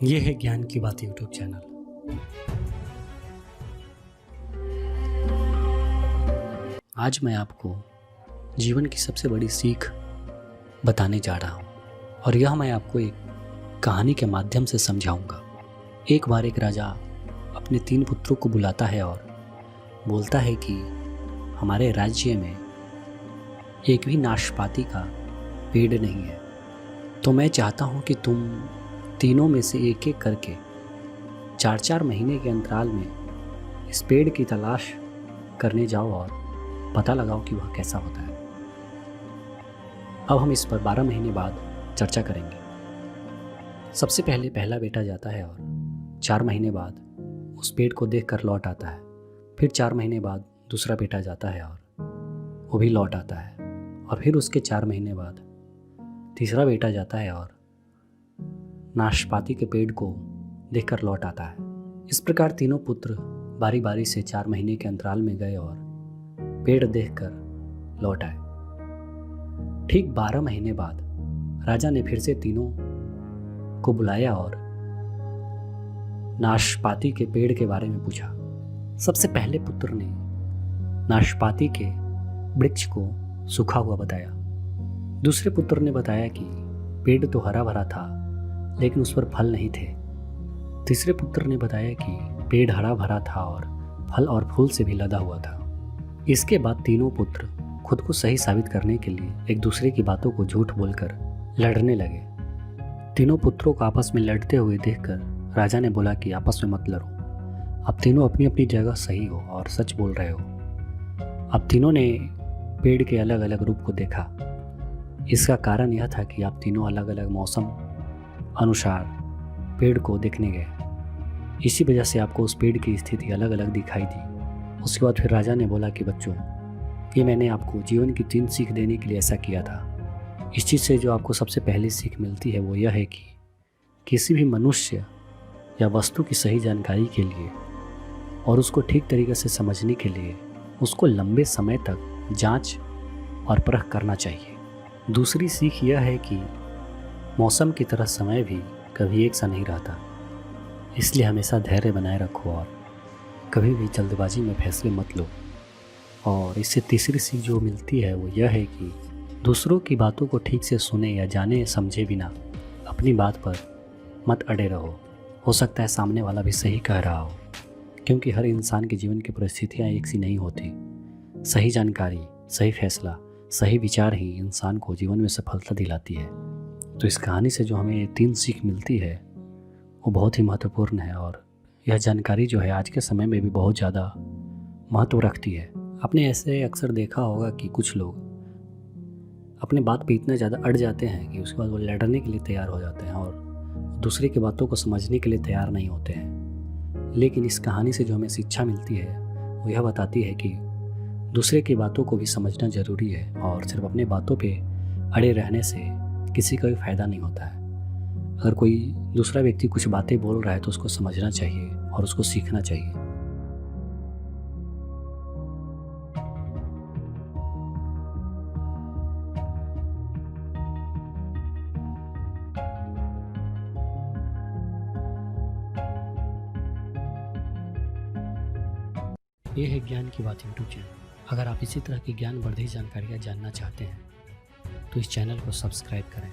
ये है ज्ञान की बात यूट्यूब चैनल। आज मैं आपको जीवन की सबसे बड़ी सीख बताने जा रहा हूँ और यह मैं आपको एक कहानी के माध्यम से समझाऊंगा। एक बार एक राजा अपने 3 पुत्रों को बुलाता है और बोलता है कि हमारे राज्य में एक भी नाशपाती का पेड़ नहीं है, तो मैं चाहता हूँ कि तुम तीनों में से एक एक करके 4-4 महीने के अंतराल में इस पेड़ की तलाश करने जाओ और पता लगाओ कि वह कैसा होता है। अब हम इस पर 12 महीने बाद चर्चा करेंगे। सबसे पहले पहला बेटा जाता है और 4 महीने बाद उस पेड़ को देखकर लौट आता है। फिर 4 महीने बाद दूसरा बेटा जाता है और वो भी लौट आता है। और फिर उसके 4 महीने बाद तीसरा बेटा जाता है और नाशपाती के पेड़ को देखकर लौट आता है। इस प्रकार तीनों पुत्र बारी बारी से 4 महीने के अंतराल में गए और पेड़ देखकर लौट आए। ठीक 12 महीने बाद राजा ने फिर से तीनों को बुलाया और नाशपाती के पेड़ के बारे में पूछा। सबसे पहले पुत्र ने नाशपाती के वृक्ष को सूखा हुआ बताया। दूसरे पुत्र ने बताया कि पेड़ तो हरा भरा था लेकिन उस पर फल नहीं थे। तीसरे पुत्र ने बताया कि पेड़ हरा भरा था और फल और फूल से भी लदा हुआ था। इसके बाद तीनों पुत्र खुद को सही साबित करने के लिए एक दूसरे की बातों को झूठ बोलकर लड़ने लगे। तीनों पुत्रों को आपस में लड़ते हुए देखकर राजा ने बोला कि आपस में मत लड़ो, अब तीनों अपनी अपनी जगह सही हो और सच बोल रहे हो। अब तीनों ने पेड़ के अलग अलग रूप को देखा। इसका कारण यह था कि आप तीनों अलग अलग मौसम अनुसार पेड़ को देखने गए। इसी वजह से आपको उस पेड़ की स्थिति अलग अलग दिखाई दी। उसके बाद फिर राजा ने बोला कि बच्चों, ये मैंने आपको जीवन की 3 सीख देने के लिए ऐसा किया था। इस चीज़ से जो आपको सबसे पहली सीख मिलती है वो यह है कि किसी भी मनुष्य या वस्तु की सही जानकारी के लिए और उसको ठीक तरीके से समझने के लिए उसको लंबे समय तक जांच और परख करना चाहिए। दूसरी सीख यह है कि मौसम की तरह समय भी कभी एक सा नहीं रहता, इसलिए हमेशा धैर्य बनाए रखो और कभी भी जल्दबाजी में फैसले मत लो। और इससे तीसरी सीख जो मिलती है वो यह है कि दूसरों की बातों को ठीक से सुने या जाने समझे बिना अपनी बात पर मत अड़े रहो। हो सकता है सामने वाला भी सही कह रहा हो, क्योंकि हर इंसान के जीवन की परिस्थितियाँ एक सी नहीं होती। सही जानकारी, सही फैसला, सही विचार ही इंसान को जीवन में सफलता दिलाती है। तो इस कहानी से जो हमें 3 सीख मिलती है वो बहुत ही महत्वपूर्ण है और यह जानकारी जो है आज के समय में भी बहुत ज़्यादा महत्व रखती है। आपने ऐसे अक्सर देखा होगा कि कुछ लोग अपने बात पे इतना ज़्यादा अड़ जाते हैं कि उसके बाद वो लड़ने के लिए तैयार हो जाते हैं और दूसरे की बातों को समझने के लिए तैयार नहीं होते हैं। लेकिन इस कहानी से जो हमें शिक्षा मिलती है वो यह बताती है कि दूसरे की बातों को भी समझना ज़रूरी है और सिर्फ अपने बातों पे अड़े रहने से किसी का भी फ़ायदा नहीं होता है। अगर कोई दूसरा व्यक्ति कुछ बातें बोल रहा है तो उसको समझना चाहिए और उसको सीखना चाहिए। ये है ज्ञान की बात यूट्यूब चैनल। अगर आप इसी तरह की ज्ञानवर्धक जानकारियाँ जानना चाहते हैं तो इस चैनल को सब्सक्राइब करें।